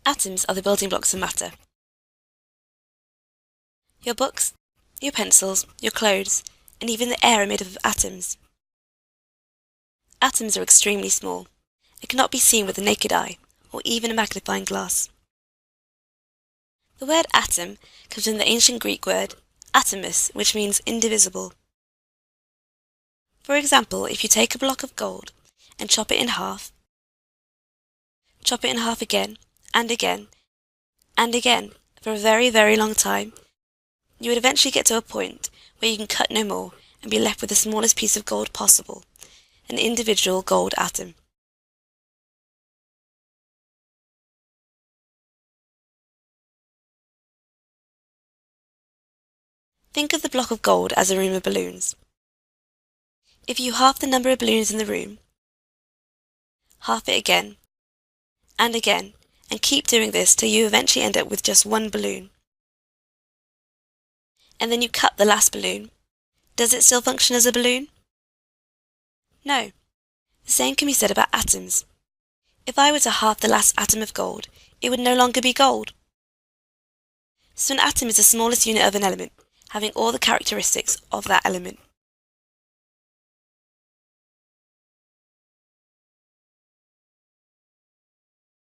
Atoms are the building blocks of matter. Your books, your pencils, your clothes, and even the air are made up of atoms. Atoms are extremely small and cannot be seen with the naked eye or even a magnifying glass. The word atom comes from the ancient Greek word atomos, which means indivisible. For example, if you take a block of gold and chop it in half again, and again, and again, for a very, very long time, you would eventually get to a point where you can cut no more and be left with the smallest piece of gold possible, an individual gold atom. Think of the block of gold as a room of balloons. If you halve the number of balloons in the room, halve it again, and keep doing this till you eventually end up with just one balloon. And then you cut the last balloon. Does it still function as a balloon? No. The same can be said about atoms. If I were to halve the last atom of gold, it would no longer be gold. So an atom is the smallest unit of an element, having all the characteristics of that element.